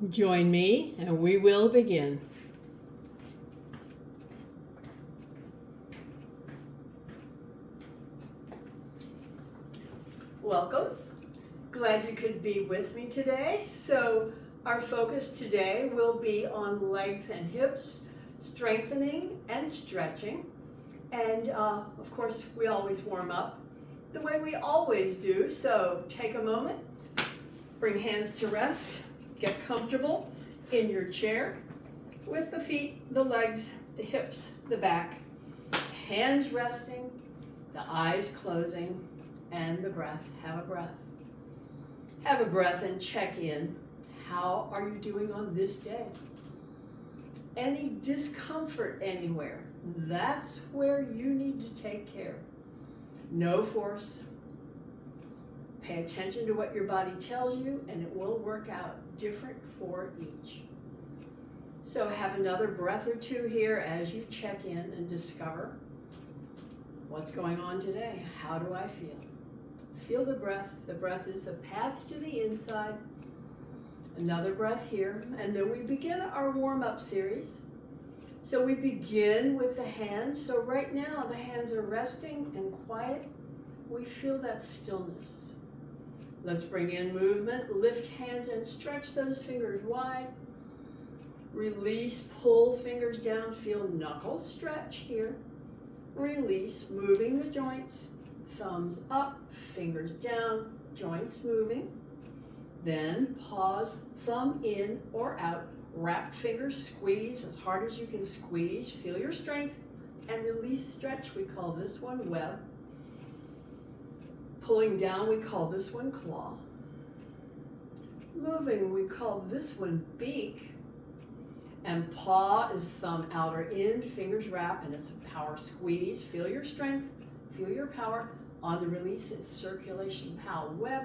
Join me and we will begin. Welcome. Glad you could be with me today. So our focus today will be on legs and hips, strengthening and stretching. And of course, we always warm up the way we always do. So take a moment, bring hands to rest, get comfortable in your chair with the feet, the legs, the hips, the back, hands resting, the eyes closing, and the breath. Have a breath. Have a breath and check in. How are you doing on this day? Any discomfort anywhere? That's where you need to take care. No force. Pay attention to what your body tells you, and it will work out different for each. So have another breath or two here as you check in and discover what's going on today. How do I feel? Feel the breath. The breath is the path to the inside. Another breath here, and then we begin our warm-up series. So we begin with the hands. So right now the hands are resting and quiet. We feel that stillness. Let's bring in movement. Lift hands and stretch those fingers wide. Release, pull fingers down. Feel knuckles stretch here. Release, moving the joints. Thumbs up, fingers down, joints moving. Then pause, thumb in or out. Wrap fingers, squeeze as hard as you can squeeze. Feel your strength and release, stretch. We call this one web. Pulling down, we call this one claw. Moving, we call this one beak. And paw is thumb out or in, fingers wrap, and it's a power squeeze. Feel your strength, feel your power. On the release, it's circulation, pow, web,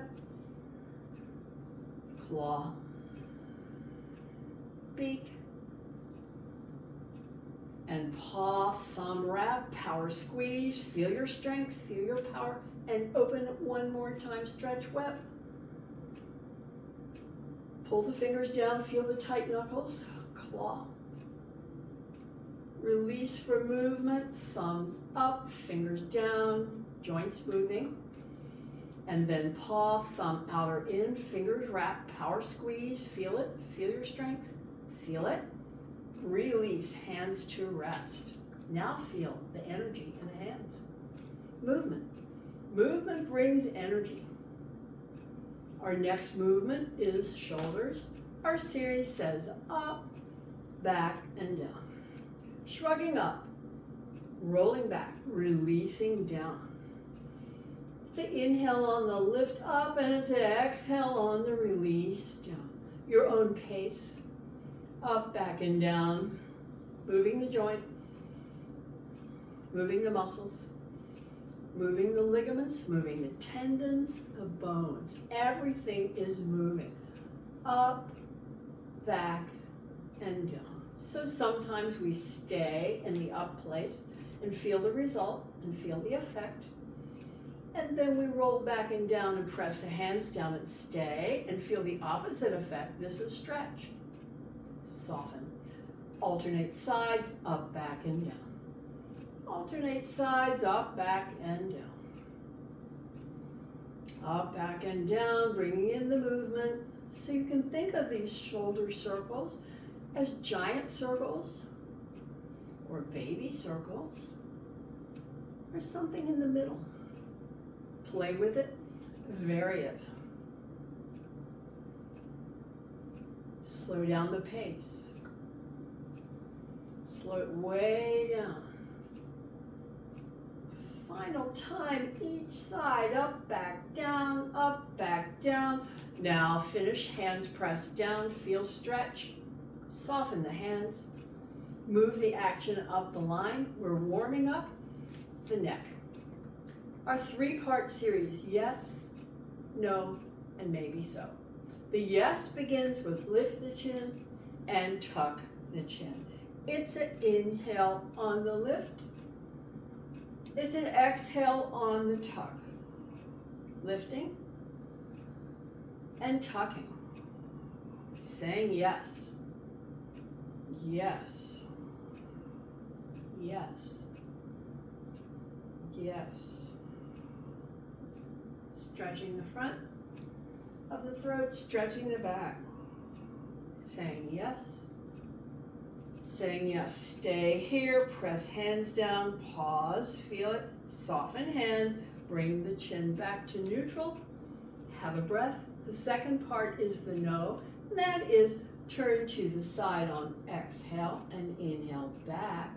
claw, beak, and paw, thumb wrap, power squeeze. Feel your strength, feel your power, and open one more time, stretch, web. Pull the fingers down, feel the tight knuckles, claw. Release for movement, thumbs up, fingers down, joints moving. And then paw, thumb out or in, fingers wrap, power squeeze, feel it, feel your strength, feel it. Release, hands to rest. Now feel the energy in the hands. Movement. Movement brings energy. Our next movement is shoulders. Our series says up, back, and down. Shrugging up, rolling back, releasing down. It's an inhale on the lift up, and it's an exhale on the release down. Your own pace. Up, back, and down. Moving the joint. Moving the muscles. Moving the ligaments. Moving the tendons, the bones. Everything is moving. Up, back, and down. So sometimes we stay in the up place and feel the result and feel the effect. And then we roll back and down and press the hands down and stay and feel the opposite effect. This is stretch. Soften. Alternate sides, up, back, and down. Alternate sides, up, back, and down. Up, back, and down, bringing in the movement. So you can think of these shoulder circles as giant circles or baby circles or something in the middle. Play with it, vary it. Slow down the pace. Slow it way down. Final time, each side, up, back, down, up, back, down. Now finish, hands pressed down, feel stretch. Soften the hands. Move the action up the line. We're warming up the neck. Our three-part series, yes, no, and maybe so. The yes begins with lift the chin and tuck the chin. It's an inhale on the lift. It's an exhale on the tuck. Lifting and tucking. saying yes. Yes. Yes. Yes. Stretching the front of the throat, stretching the back. Saying yes. Saying yes. Stay here, press hands down, pause, feel it, soften hands, bring the chin back to neutral. Have a breath. The second part is the no, and that is turn to the side on exhale and inhale back.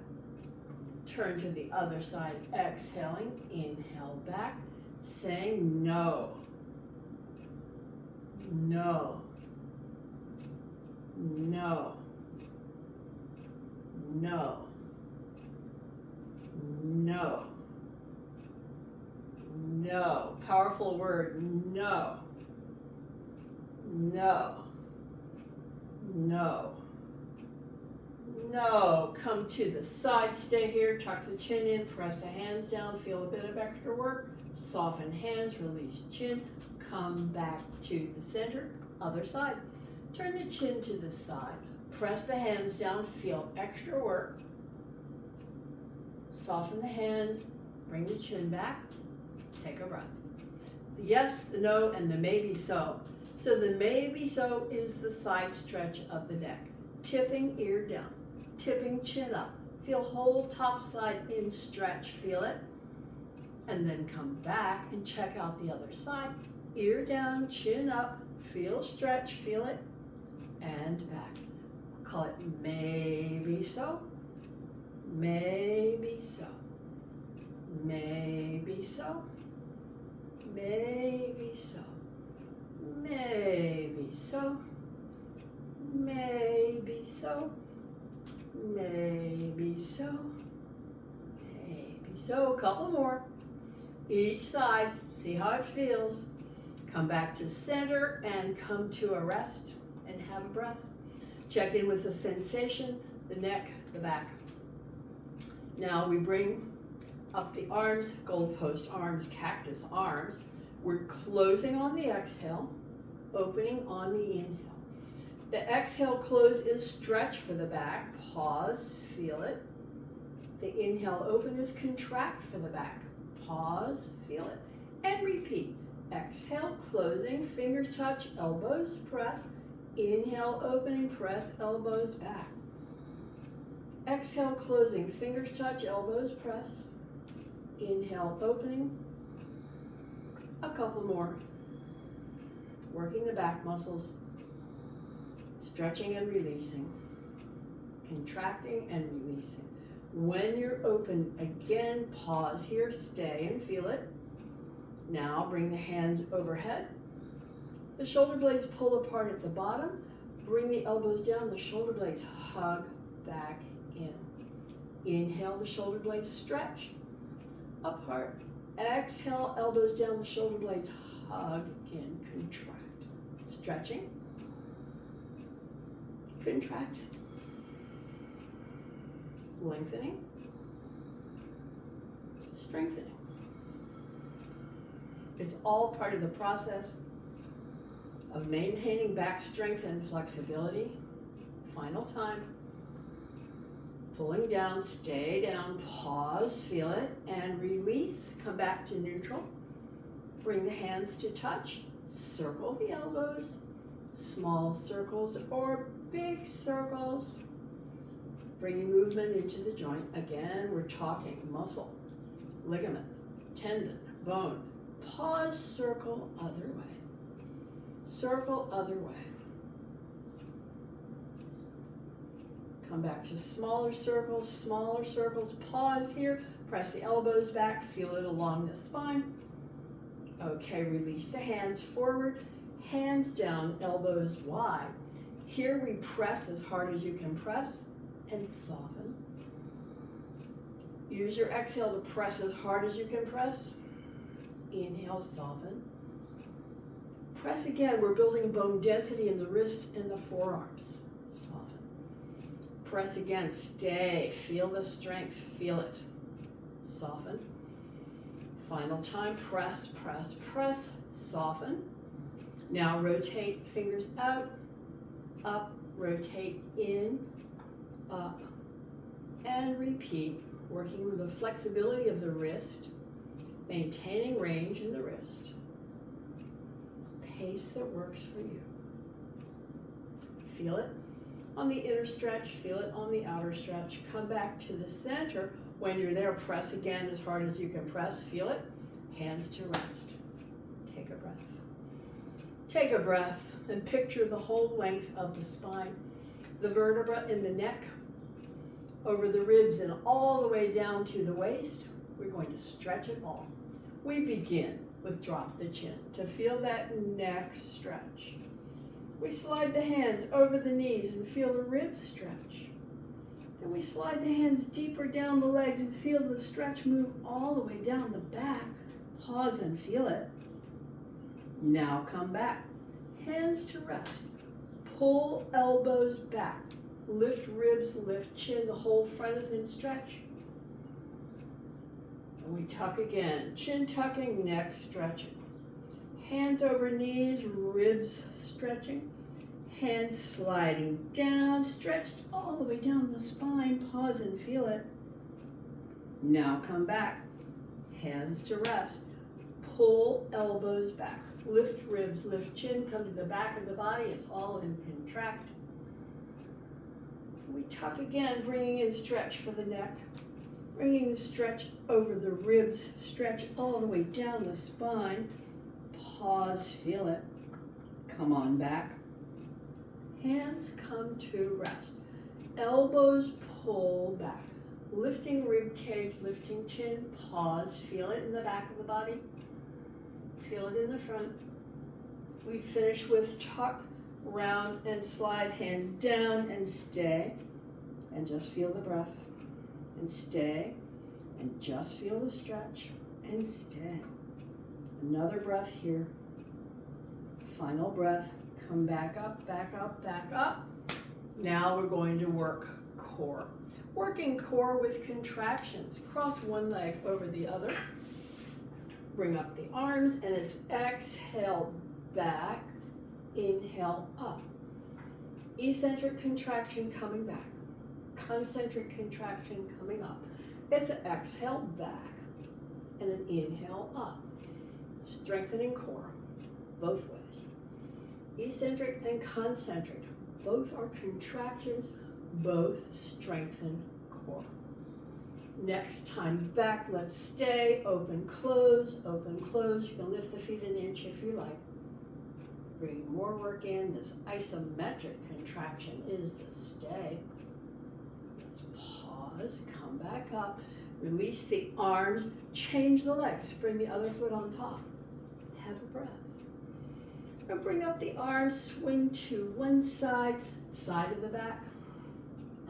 Turn to the other side, exhaling, inhale back, saying no. No. No. No. No. No. Powerful word. No. No. No. No. Come to the side. Stay here. Tuck the chin in. Press the hands down. Feel a bit of extra work. Soften hands. Release chin. Come back to the center. Other side. Turn the chin to the side. Press the hands down. Feel extra work. Soften the hands. Bring the chin back. Take a breath. The yes, the no, and the maybe so. So the maybe so is the side stretch of the neck. Tipping ear down. Tipping chin up. Feel whole top side in stretch. Feel it. And then come back and check out the other side. Ear down, chin up. Feel stretch. Feel it. And back. Call it maybe so. Maybe so. Maybe so. Maybe so. Maybe so. Maybe so. Maybe so. Maybe so. A couple more. Each side. See how it feels. Come back to center and come to a rest and have a breath. Check in with the sensation, the neck, the back. Now we bring up the arms, goalpost arms, cactus arms. We're closing on the exhale, opening on the inhale. The exhale close is stretch for the back. Pause, feel it. The inhale open is contract for the back. Pause, feel it, and repeat. Exhale, closing, fingers touch, elbows press. Inhale, opening, press, elbows back. Exhale, closing, fingers touch, elbows press. Inhale, opening. A couple more. Working the back muscles. Stretching and releasing. Contracting and releasing. When you're open, again, pause here, stay and feel it. Now bring the hands overhead. The shoulder blades pull apart at the bottom. Bring the elbows down, the shoulder blades hug back in. Inhale, the shoulder blades stretch apart. Exhale, elbows down, the shoulder blades hug in, contract. Stretching, contract, lengthening, strengthening. It's all part of the process of maintaining back strength and flexibility. Final time. Pulling down, stay down, pause, feel it, and release. Come back to neutral. Bring the hands to touch. Circle the elbows. Small circles or big circles. Bringing movement into the joint. Again, we're talking muscle, ligament, tendon, bone. Pause, circle, other way. Circle, other way. Come back to smaller circles, pause here, press the elbows back, feel it along the spine. Okay, release the hands forward, hands down, elbows wide. Here we press as hard as you can press and soften. Use your exhale to press as hard as you can press. Inhale, soften. Press again, we're building bone density in the wrist and the forearms. Press again, stay, feel the strength, feel it. Soften. Final time, press, press, press, soften. Now rotate fingers out, up, rotate in, up, and repeat, working with the flexibility of the wrist, maintaining range in the wrist. Pace that works for you. Feel it on the inner stretch, feel it on the outer stretch. Come back to the center. When you're there, press again as hard as you can press. Feel it. Hands to rest. Take a breath. Take a breath and picture the whole length of the spine. The vertebra in the neck, over the ribs and all the way down to the waist. We're going to stretch it all. We begin with drop the chin to feel that neck stretch. We slide the hands over the knees and feel the ribs stretch. Then we slide the hands deeper down the legs and feel the stretch move all the way down the back. Pause and feel it. Now come back. Hands to rest. Pull elbows back. Lift ribs, lift chin. The whole front is in stretch. And we tuck again. Chin tucking, neck stretching. Hands over knees, ribs stretching. Hands sliding down, stretched all the way down the spine. Pause and feel it. Now come back. Hands to rest. Pull elbows back. Lift ribs, lift chin, come to the back of the body. It's all in contract. We tuck again, bringing in stretch for the neck. Bringing stretch over the ribs, stretch all the way down the spine. Pause, feel it. Come on back. Hands come to rest. Elbows pull back. Lifting rib cage, lifting chin. Pause, feel it in the back of the body. Feel it in the front. We finish with tuck, round, and slide. Hands down and stay. And just feel the breath. And stay. And just feel the stretch. And stay. Another breath here. Final breath. Come back up, back up, back up. Now we're going to work core. Working core with contractions. Cross one leg over the other. Bring up the arms, and it's exhale back, inhale up. Eccentric contraction coming back. Concentric contraction coming up. It's an exhale back and an inhale up. Strengthening core, both ways. Eccentric and concentric, both are contractions, both strengthen core. Next time back, let's stay, open, close, open, close. You can lift the feet an inch if you like. Bring more work in. This isometric contraction is the stay. Let's pause, come back up, release the arms, change the legs, bring the other foot on top. Have a breath. Now bring up the arms, swing to one side, side of the back,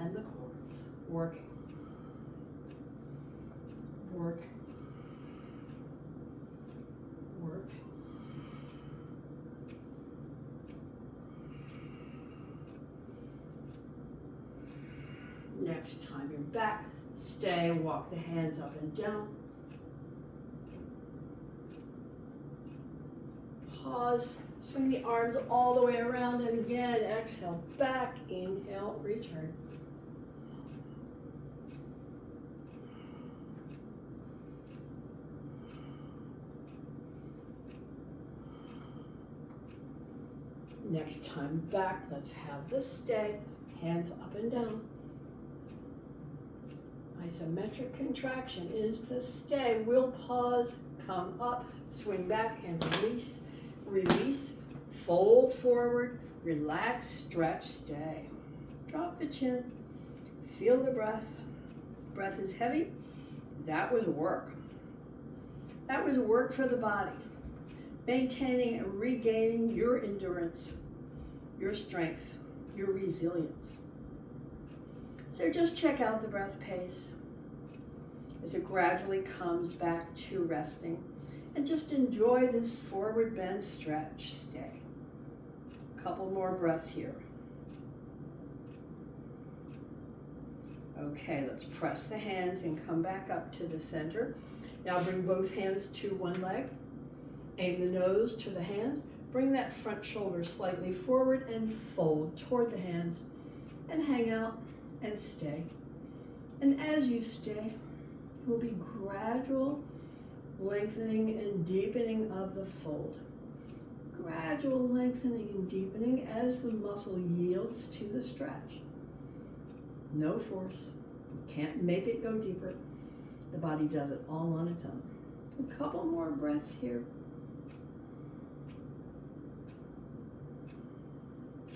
and the core. Working. Working. Working. Next time you're back, stay, walk the hands up and down. Pause, swing the arms all the way around, and again, exhale back, inhale, return. Next time back, let's have the stay, hands up and down. Isometric contraction is the stay. We'll pause, come up, swing back and release, release, fold forward, relax, stretch, stay. Drop the chin, feel the breath. Breath is heavy. That was work. That was work for the body. Maintaining and regaining your endurance, your strength, your resilience. So just check out the breath pace as it gradually comes back to resting, and just enjoy this forward bend, stretch, stay. A couple more breaths here. Okay, let's press the hands and come back up to the center. Now bring both hands to one leg. Aim the nose to the hands. Bring that front shoulder slightly forward and fold toward the hands and hang out and stay. And as you stay, it will be gradual lengthening and deepening of the fold. Gradual lengthening and deepening as the muscle yields to the stretch. No force. You can't make it go deeper. The body does it all on its own. A couple more breaths here.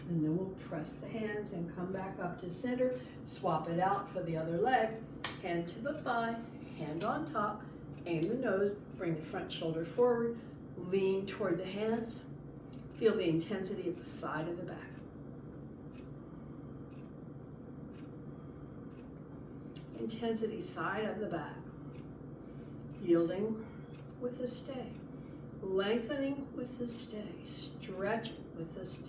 And then we'll press the hands and come back up to center. Swap it out for the other leg. Hand to the thigh, hand on top. Aim the nose, bring the front shoulder forward. Lean toward the hands. Feel the intensity at the side of the back. Intensity side of the back. Yielding with the stay. Lengthening with the stay. Stretching with the stay.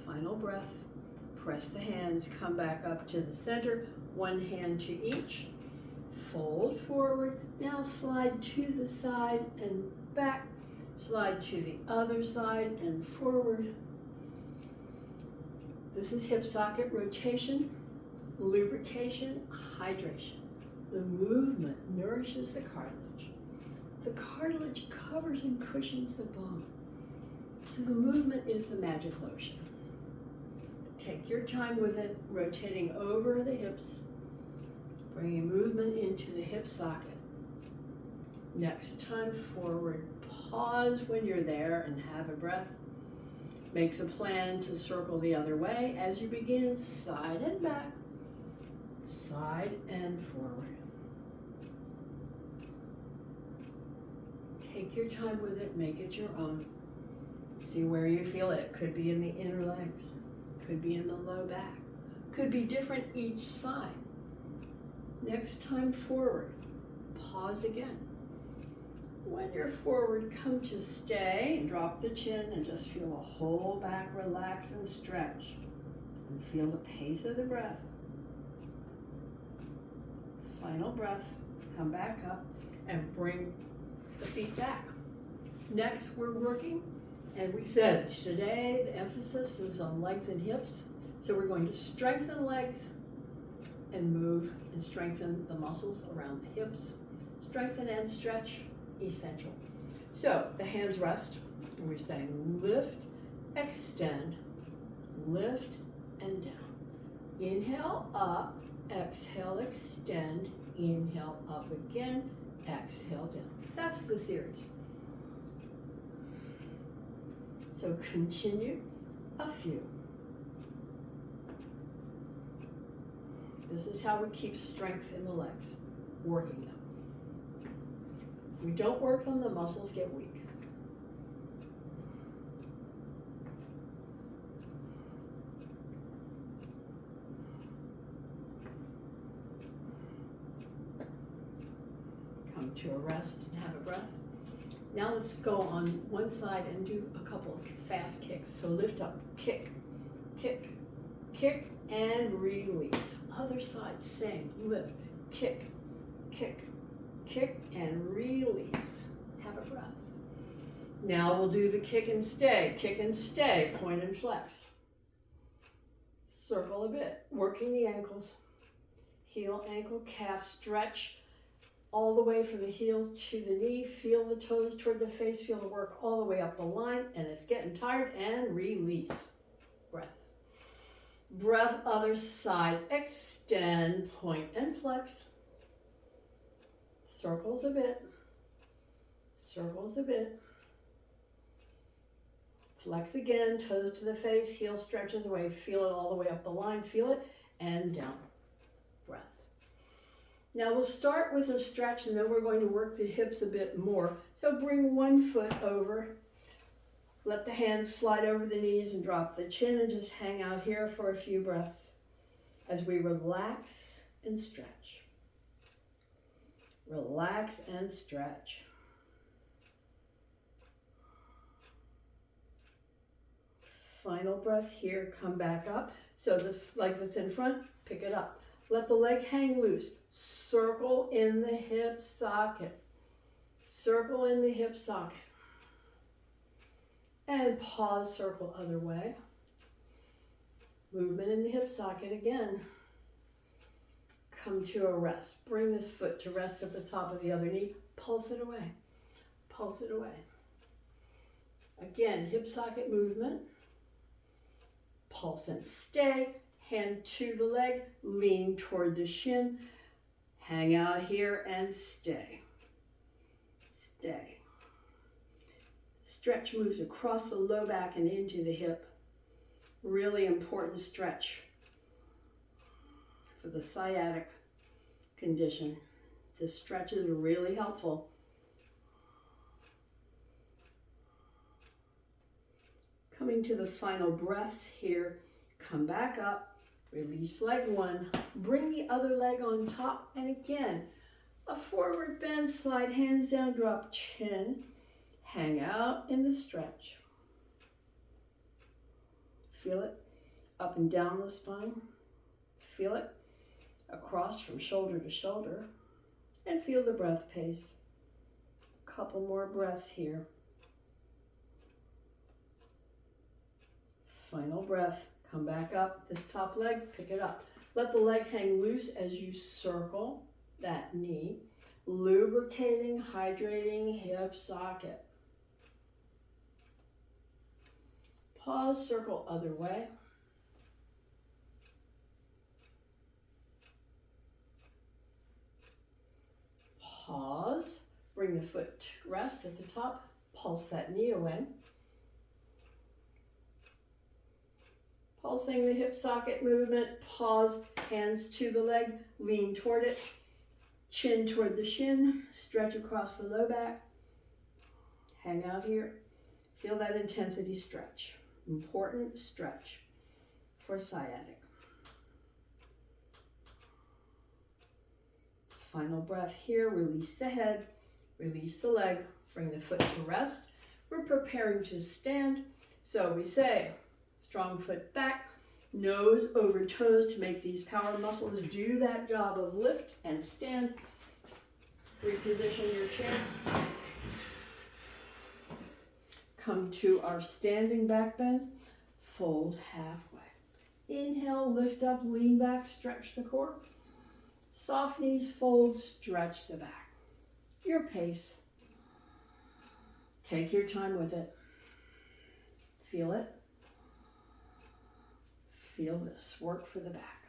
Final breath. Press the hands, come back up to the center. One hand to each. Fold forward. Now slide to the side and back. Slide to the other side and forward. This is hip socket rotation, lubrication, hydration. The movement nourishes the cartilage. The cartilage covers and cushions the bone. So the movement is the magic lotion. Take your time with it, rotating over the hips, bringing movement into the hip socket. Next time forward, pause when you're there and have a breath. Make the plan to circle the other way as you begin, side and back, side and forward. Take your time with it, make it your own. See where you feel it. Could be in the inner legs, could be in the low back, could be different each side. Next time forward, pause again. When you're forward, come to stay and drop the chin and just feel the whole back relax and stretch. And feel the pace of the breath. Final breath, come back up and bring the feet back. Next, we're working, and we said today the emphasis is on legs and hips. So we're going to strengthen legs and move and strengthen the muscles around the hips. Strengthen and stretch, essential. So the hands rest, and we're saying lift, extend, lift, and down. Inhale up, exhale, extend, inhale up again, exhale down. That's the series. So continue a few. This is how we keep strength in the legs, working them. If we don't work them, the muscles get weak. Come to a rest and have a breath. Now let's go on one side and do a couple of fast kicks. So lift up, kick, kick, kick, and release. Other side, same, lift, kick, kick, kick, and release. Have a breath. Now we'll do the kick and stay, point and flex. Circle a bit, working the ankles. Heel, ankle, calf, stretch all the way from the heel to the knee. Feel the toes toward the face, feel the work all the way up the line, and it's getting tired, and release. Breath. Breath, other side, extend, point and flex. Circles a bit, circles a bit. Flex again, toes to the face, heel stretches away, feel it all the way up the line, feel it, and down. Breath. Now we'll start with a stretch, and then we're going to work the hips a bit more. So bring one foot over, let the hands slide over the knees and drop the chin, and just hang out here for a few breaths as we relax and stretch. Relax and stretch. Final breath here, come back up. So this leg that's in front, pick it up. Let the leg hang loose. Circle in the hip socket. Circle in the hip socket. And pause, circle other way. Movement in the hip socket again. Come to a rest. Bring this foot to rest at the top of the other knee. Pulse it away. Pulse it away. Again, hip socket movement. Pulse and stay. Hand to the leg. Lean toward the shin. Hang out here and stay. Stay. Stretch moves across the low back and into the hip. Really important stretch for the sciatic condition. This stretch is really helpful. Coming to the final breaths here, come back up, release leg one, bring the other leg on top, and again, a forward bend, slide hands down, drop chin, hang out in the stretch. Feel it up and down the spine, feel it across from shoulder to shoulder, and feel the breath pace. A couple more breaths here. Final breath, come back up, this top leg, pick it up. Let the leg hang loose as you circle that knee, lubricating, hydrating hip socket. Pause, circle other way. Pause, bring the foot to rest at the top, pulse that knee away. Pulsing the hip socket movement, pause, hands to the leg, lean toward it, chin toward the shin, stretch across the low back, hang out here, feel that intensity stretch, important stretch for sciatic. Final breath here, release the head, release the leg, bring the foot to rest. We're preparing to stand, so we say, strong foot back, nose over toes to make these power muscles do that job of lift and stand. Reposition your chair. Come to our standing back bend, fold halfway. Inhale, lift up, lean back, stretch the core. Soft knees, fold, stretch the back. Your pace. Take your time with it. Feel it. Feel this, work for the back.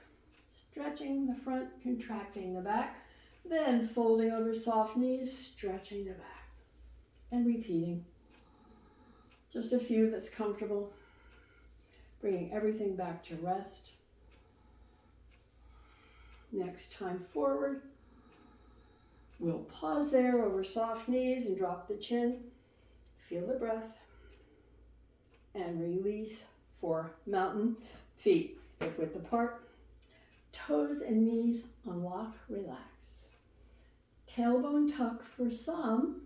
Stretching the front, contracting the back, then folding over soft knees, stretching the back, and repeating. Just a few that's comfortable. Bringing everything back to rest. Next time forward, we'll pause there over soft knees and drop the chin. Feel the breath, and release for mountain. Feet hip width apart, toes and knees unlock, relax. Tailbone tuck for some,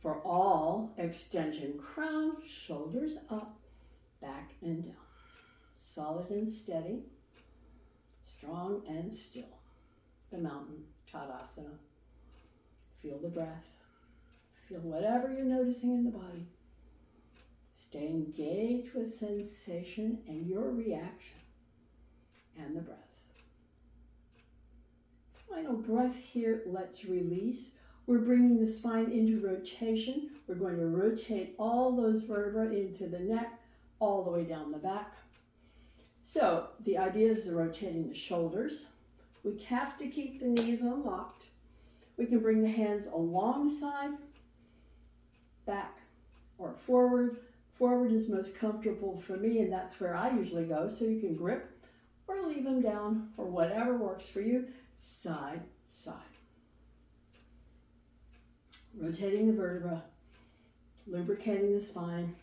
for all, extension crown, shoulders up, back and down. Solid and steady, strong and still. The mountain, Tadasana. Feel the breath. Feel whatever you're noticing in the body. Stay engaged with sensation and your reaction and the breath. Final breath here, let's release. We're bringing the spine into rotation. We're going to rotate all those vertebrae into the neck, all the way down the back. So the idea is rotating the shoulders. We have to keep the knees unlocked. We can bring the hands alongside, back or forward. Forward is most comfortable for me, and that's where I usually go, so you can grip or leave them down, or whatever works for you. Side, side. Rotating the vertebra, lubricating the spine,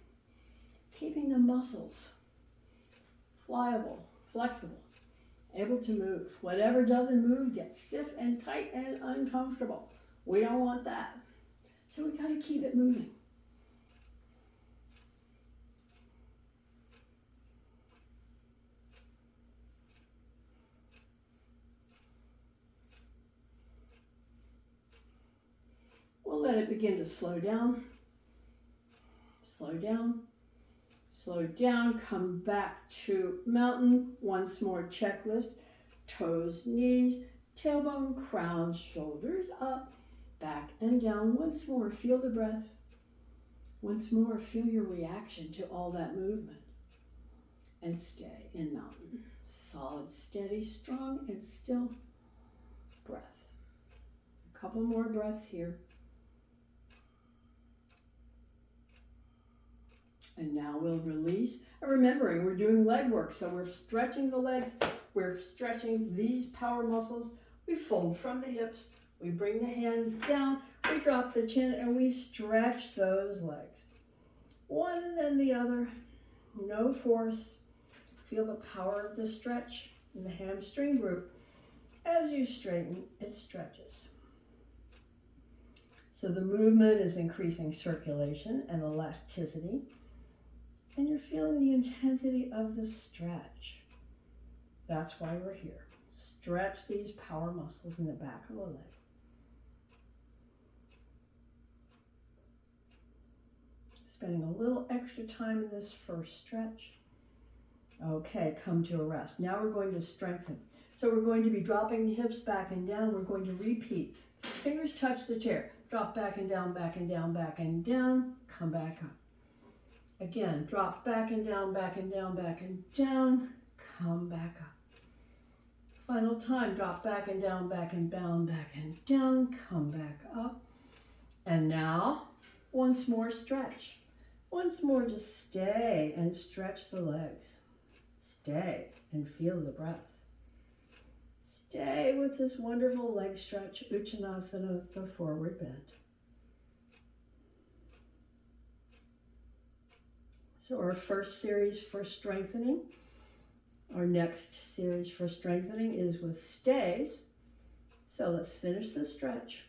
keeping the muscles pliable, flexible, able to move. Whatever doesn't move gets stiff and tight and uncomfortable. We don't want that. So we gotta keep it moving. We'll We'll let it begin to slow down. Slow down. Slow down. Come back to mountain. Once more checklist. Toes, knees, tailbone, crown, shoulders up, back and down. Once more, feel the breath. Once more, feel your reaction to all that movement. And stay in mountain. Solid, steady, strong, and still breath. A couple more breaths here. And now we'll release. Remembering we're doing leg work, so we're stretching the legs, we're stretching these power muscles. We fold from the hips, we bring the hands down, we drop the chin, and we stretch those legs. One and then the other, no force. Feel the power of the stretch in the hamstring group. As you straighten, it stretches. So the movement is increasing circulation and elasticity. And you're feeling the intensity of the stretch. That's why we're here. Stretch these power muscles in the back of the leg. Spending a little extra time in this first stretch. Okay, come to a rest. Now we're going to strengthen. So we're going to be dropping the hips back and down. We're going to repeat. Fingers touch the chair. Drop back and down, back and down, back and down. Come back up. Again, drop back and down, back and down, back and down. Come back up. Final time, drop back and down, back and down, back and down. Come back up. And now, once more stretch. Once more, just stay and stretch the legs. Stay and feel the breath. Stay with this wonderful leg stretch, Uttanasana, the forward bend. So our first series for strengthening, our next series for strengthening is with stays. So let's finish the stretch.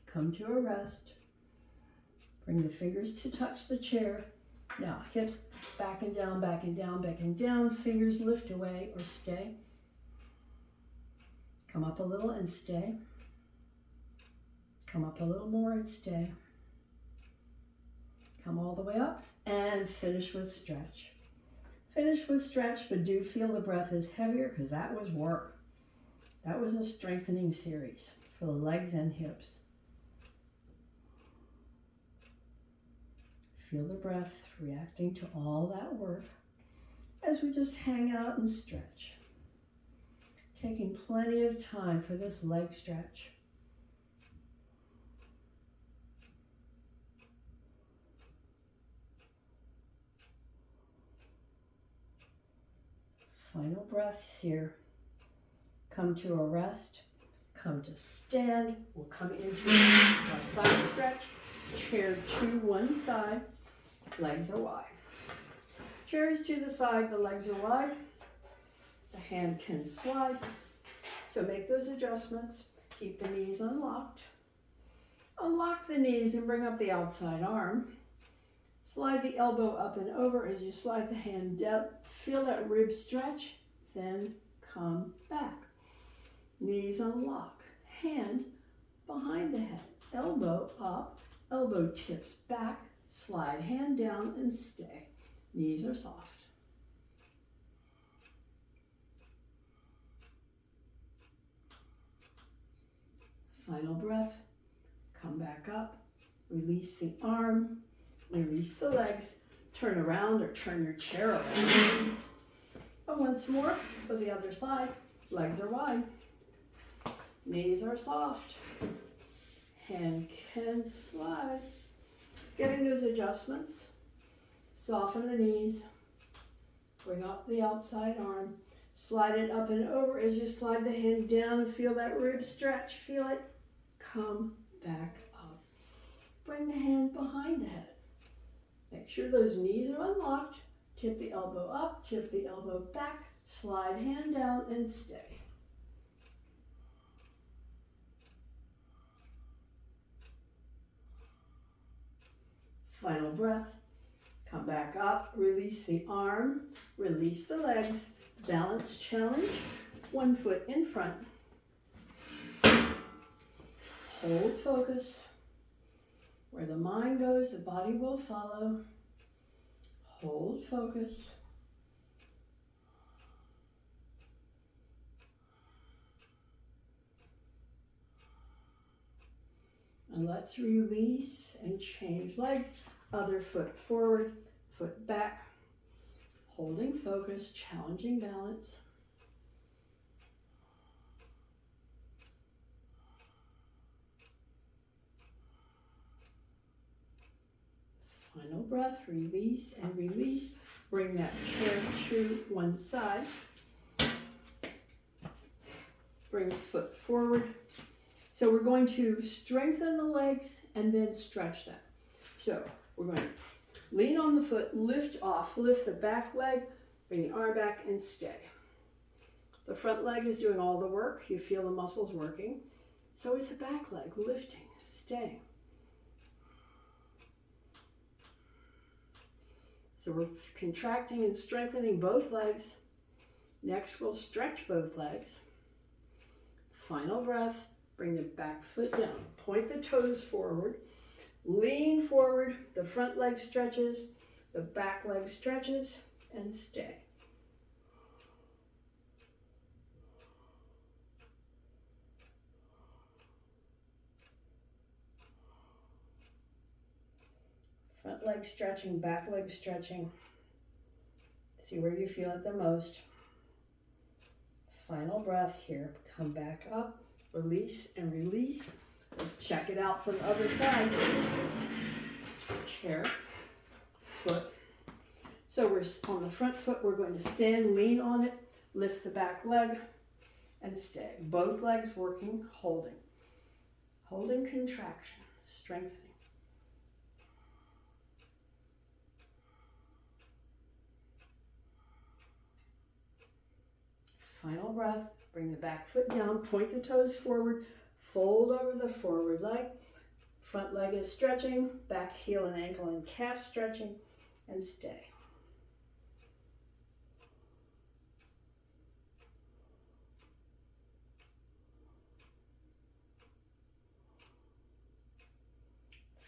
Come to a rest. Bring the fingers to touch the chair. Now hips back and down, back and down, back and down. Fingers lift away or stay. Come up a little and stay. Come up a little more and stay. Come all the way up and finish with stretch. Finish with stretch, but do feel the breath is heavier because that was work. That was a strengthening series for the legs and hips. Feel the breath reacting to all that work as we just hang out and stretch. Taking plenty of time for this leg stretch. Final breaths here. Come to a rest. Come to stand. We'll come into our side stretch. Chair to one side. Legs are wide. Chair is to the side. The legs are wide. The hand can slide. So make those adjustments. Keep the knees unlocked. Unlock the knees and bring up the outside arm. Slide the elbow up and over as you slide the hand down. Feel that rib stretch, then come back. Knees unlock. Hand behind the head. Elbow up, elbow tips back. Slide hand down and stay. Knees are soft. Final breath. Come back up. Release the arm. Release the legs. Turn around or turn your chair around. And once more for the other side. Legs are wide. Knees are soft. Hand can slide. Getting those adjustments. Soften the knees. Bring up the outside arm. Slide it up and over as you slide the hand down. Feel that rib stretch. Feel it. Come back up. Bring the hand behind the head. Make sure those knees are unlocked. Tip the elbow up, tip the elbow back, slide hand down and stay. Final breath. Come back up, release the arm, release the legs. Balance challenge. One foot in front. Hold focus. Where the mind goes, the body will follow. Hold focus. And let's release and change legs. Other foot forward, foot back. Holding focus, challenging balance. Final breath, release and release. Bring that chair to one side. Bring foot forward. So we're going to strengthen the legs and then stretch them. So we're going to lean on the foot, lift off, lift the back leg, bring the arm back and stay. The front leg is doing all the work. You feel the muscles working. So is the back leg, lifting, staying. So we're contracting and strengthening both legs. Next, we'll stretch both legs. Final breath, bring the back foot down. Point the toes forward. Lean forward, the front leg stretches, the back leg stretches, and stay. Front leg stretching, back leg stretching. See where you feel it the most. Final breath here. Come back up, release and release. Let's check it out from the other side. Chair, foot. So we're on the front foot, we're going to stand, lean on it, lift the back leg, and stay. Both legs working, holding. Holding contraction, strengthening. Final breath, bring the back foot down, point the toes forward, fold over the forward leg. Front leg is stretching, back heel and ankle and calf stretching, and stay.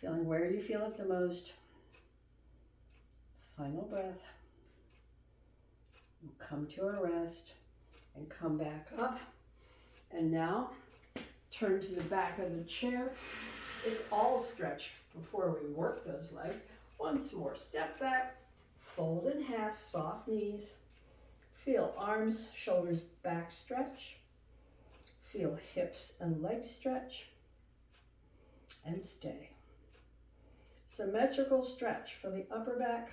Feeling where you feel it the most. Final breath. We'll come to a rest and come back up. And now turn to the back of the chair. It's all stretch before we work those legs. Once more, step back, fold in half, soft knees. Feel arms, shoulders, back stretch. Feel hips and legs stretch. And stay. Symmetrical stretch for the upper back,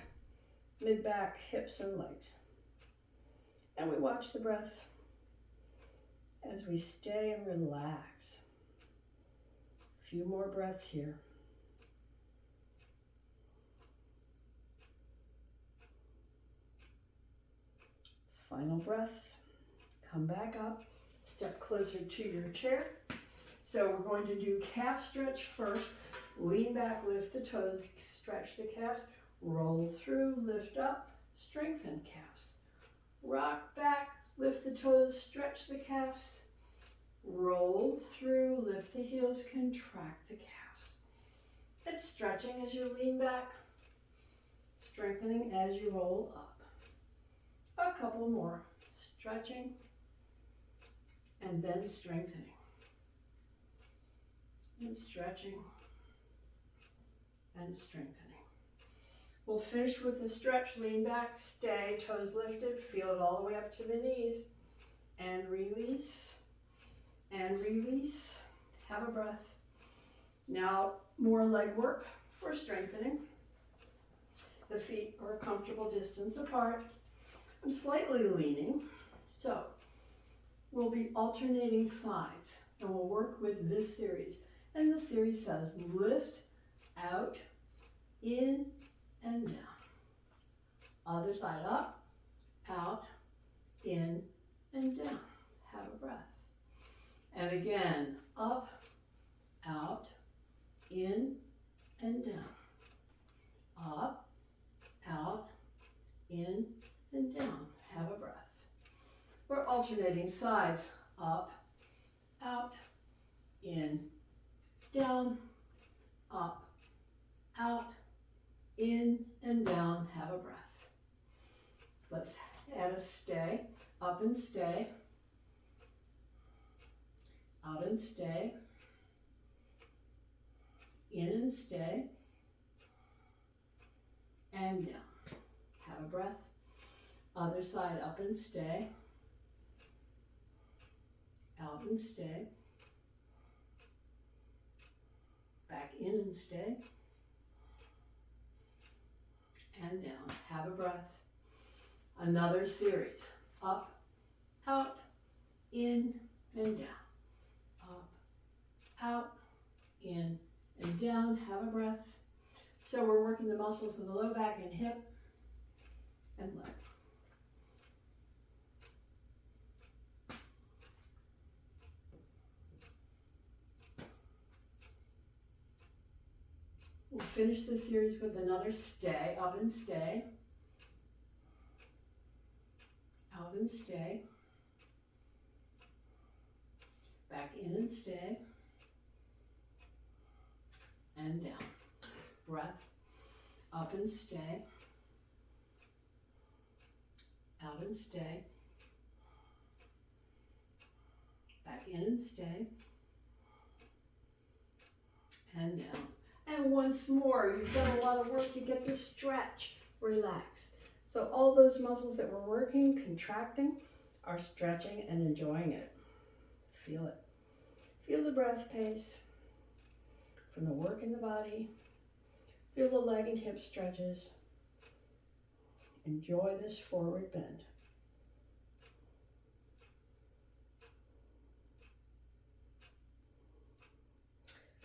mid-back, hips, and legs. And we watch the breath as we stay and relax. A few more breaths here. Final breaths. Come back up. Step closer to your chair. So we're going to do calf stretch first. Lean back, lift the toes, stretch the calves, roll through, lift up, strengthen calves. Rock back, lift the toes, stretch the calves, roll through, lift the heels, contract the calves. It's stretching as you lean back, strengthening as you roll up. A couple more, stretching and then strengthening and stretching and strengthening. We'll finish with the stretch, lean back, stay, toes lifted, feel it all the way up to the knees, and release, have a breath. Now, more leg work for strengthening. The feet are a comfortable distance apart. I'm slightly leaning, so we'll be alternating sides, and we'll work with this series. And the series says lift, out, in, and down. Other side up, out, in, and down. Have a breath. And again, up, out, in, and down. Up, out, in, and down. Have a breath. We're alternating sides. Up, out, in, down, up, out, in and down. Have a breath. Let's add a stay. Up and stay, out and stay, in and stay, and down. Have a breath. Other side, up and stay, out and stay, back in and stay, and down. Have a breath. Another series. Up, out, in, and down. Up, out, in, and down. Have a breath. So we're working the muscles of the low back and hip and leg. We'll finish the series with another stay. Up and stay, out and stay, back in and stay, and down. Breath. Up and stay, out and stay, back in and stay, and down. And once more, you've done a lot of work. You get to stretch, relax. So all those muscles that we're working, contracting, are stretching and enjoying it. Feel it. Feel the breath pace from the work in the body. Feel the leg and hip stretches. Enjoy this forward bend.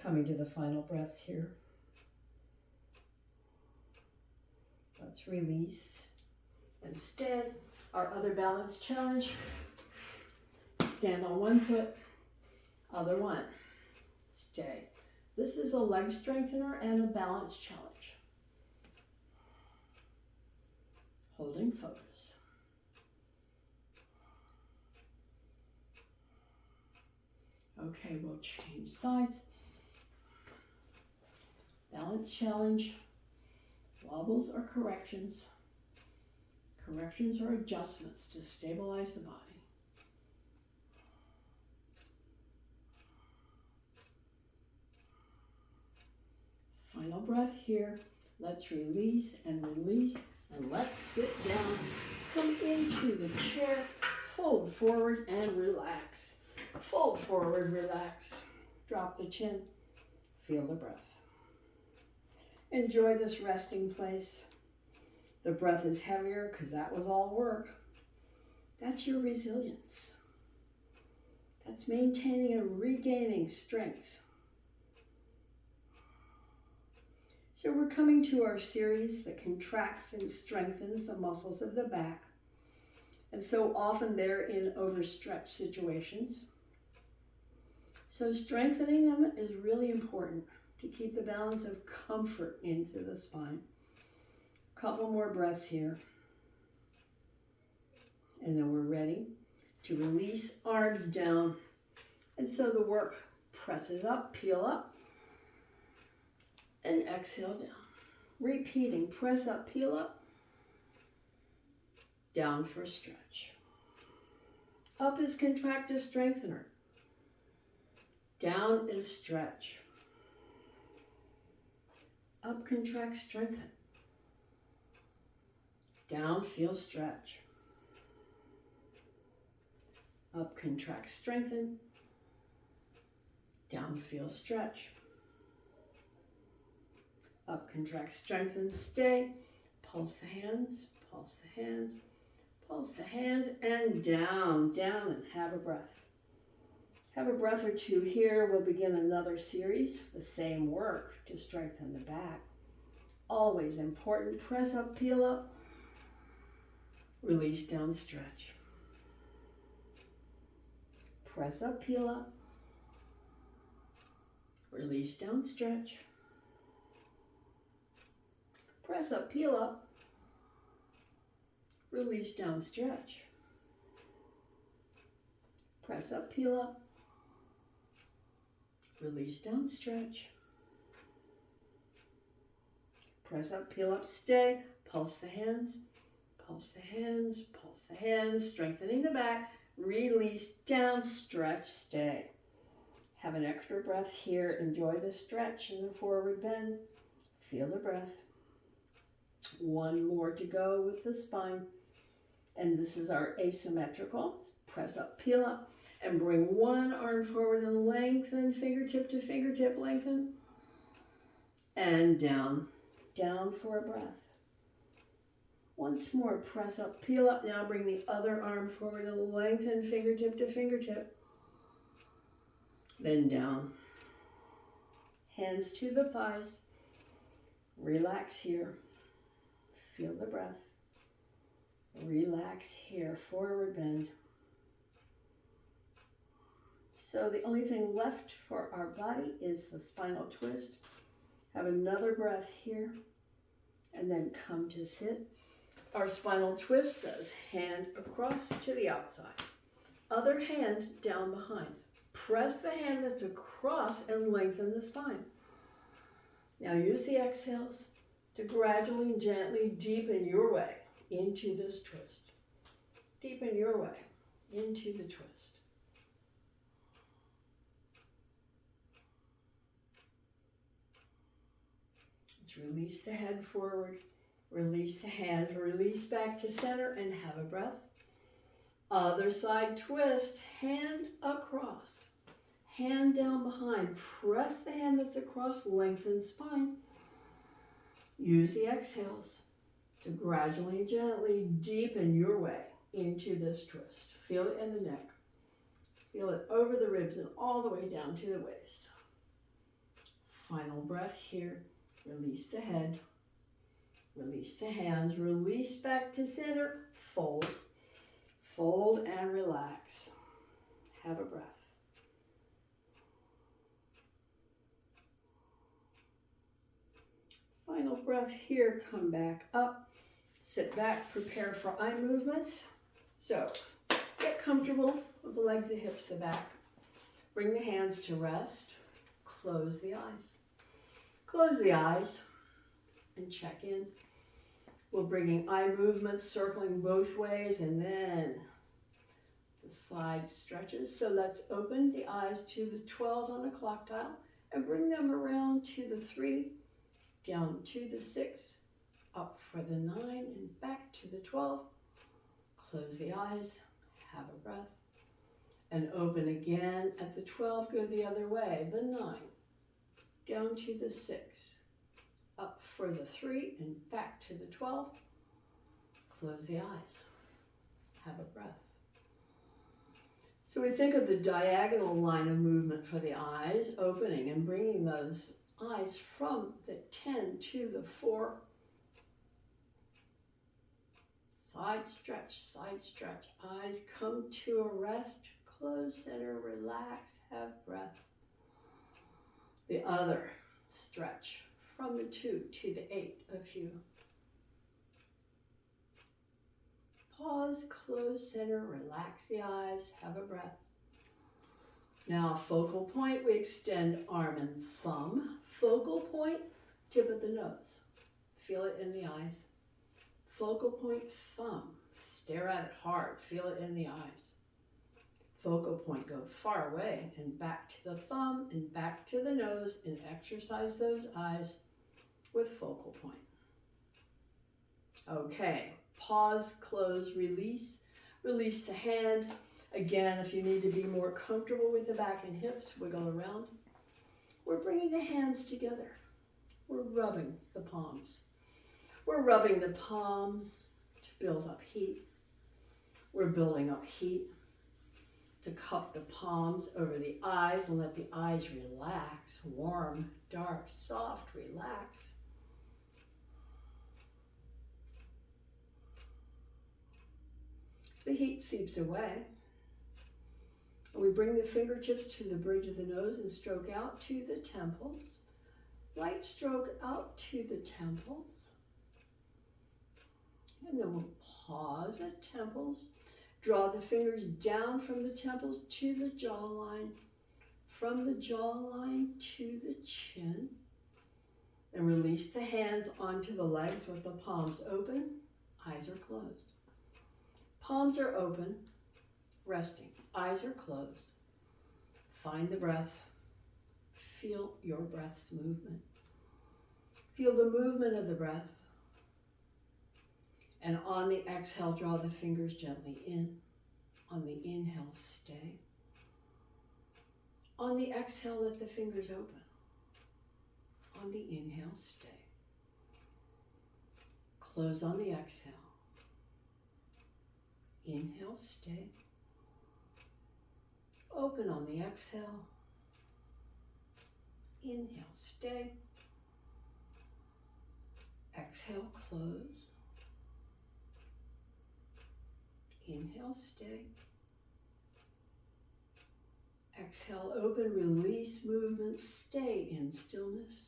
Coming to the final breath here. Let's release and stand. Our other balance challenge. Stand on one foot, other one. Stay. This is a leg strengthener and a balance challenge. Holding focus. Okay, we'll change sides. Balance challenge. Wobbles are corrections. Corrections are adjustments to stabilize the body. Final breath here. Let's release and let's sit down. Come into the chair, fold forward and relax. Fold forward, relax. Drop the chin, feel the breath. Enjoy this resting place. The breath is heavier because that was all work. That's your resilience. That's maintaining and regaining strength. So we're coming to our series that contracts and strengthens the muscles of the back. And so often they're in overstretched situations. So strengthening them is really important to keep the balance of comfort into the spine. A couple more breaths here. And then we're ready to release, arms down. And so the work presses up, peel up, and exhale down. Repeating, press up, peel up, down for stretch. Up is contractor strengthener. Down is stretch. Up, contract, strengthen. Down, feel stretch. Up, contract, strengthen. Down, feel stretch. Up, contract, strengthen, stay. Pulse the hands, pulse the hands, pulse the hands, and down, down, and have a breath. Have a breath or two here. We'll begin another series, the same work to strengthen the back. Always important. Press up, peel up. Release down, stretch. Press up, peel up. Release down, stretch. Press up, peel up. Release down, stretch. Press up, peel up. Release down, stretch. Press up, peel up, stay. Pulse the hands, pulse the hands, pulse the hands. Strengthening the back. Release down, stretch, stay. Have an extra breath here. Enjoy the stretch and the forward bend. Feel the breath. One more to go with the spine. And this is our asymmetrical. Press up, peel up, and bring one arm forward and lengthen, fingertip to fingertip, lengthen. And down, down for a breath. Once more, press up, peel up. Now bring the other arm forward and lengthen, fingertip to fingertip. Then down. Hands to the thighs. Relax here. Feel the breath. Relax here, forward bend. So the only thing left for our body is the spinal twist. Have another breath here, and then come to sit. Our spinal twist says hand across to the outside. Other hand down behind. Press the hand that's across and lengthen the spine. Now use the exhales to gradually and gently deepen your way into this twist. Deepen your way into the twist. Let's release the head forward, release the hands, release back to center, and have a breath. Other side twist, hand across, hand down behind. Press the hand that's across, lengthen spine. Use the exhales to gradually and gently deepen your way into this twist. Feel it in the neck. Feel it over the ribs and all the way down to the waist. Final breath here. Release the head. Release the hands. Release back to center. Fold. Fold and relax. Have a breath. Final breath here. Come back up. Sit back. Prepare for eye movements. So get comfortable with the legs, the hips, the back. Bring the hands to rest. Close the eyes. Close the eyes and check in. We're bringing eye movements, circling both ways, and then the side stretches. So let's open the eyes to the 12 on the clock dial and bring them around to the 3, down to the 6, up for the 9, and back to the 12. Close the eyes, have a breath, and open again at the 12. Go the other way, the 9, down to the 6, up for the 3, and back to the 12. Close the eyes, have a breath. So we think of the diagonal line of movement for the eyes, opening and bringing those eyes from the 10 to the 4. Side stretch, eyes come to a rest, close, center, relax, have breath. The other stretch from the 2 to the 8, a few. Pause, close, center, relax the eyes, have a breath. Now focal point, we extend arm and thumb. Focal point, tip of the nose. Feel it in the eyes. Focal point, thumb. Stare at it hard, feel it in the eyes. Focal point, go far away and back to the thumb and back to the nose and exercise those eyes with focal point. Okay, pause, close, release. Release the hand. Again, if you need to be more comfortable with the back and hips, wiggle around. We're bringing the hands together. We're rubbing the palms. We're rubbing the palms to build up heat. We're building up heat to cup the palms over the eyes and let the eyes relax. Warm, dark, soft, relax. The heat seeps away. And we bring the fingertips to the bridge of the nose and stroke out to the temples. Light stroke out to the temples. And then we'll pause at temples. Draw the fingers down from the temples to the jawline. from the jawline to the chin. And release the hands onto the legs with the palms open, eyes are closed. Palms are open, resting, eyes are closed. Find the breath. Feel your breath's movement. Feel the movement of the breath. And on the exhale, draw the fingers gently in. On the inhale, stay. On the exhale, let the fingers open. On the inhale, stay. Close on the exhale. Inhale, stay. Open on the exhale. Inhale, stay. Exhale, close. Inhale, stay. Exhale, open, release movement, stay in stillness.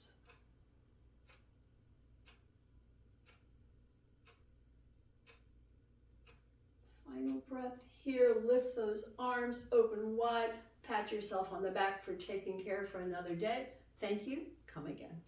Final breath here, lift those arms, open wide, pat yourself on the back for taking care for another day. Thank you, come again.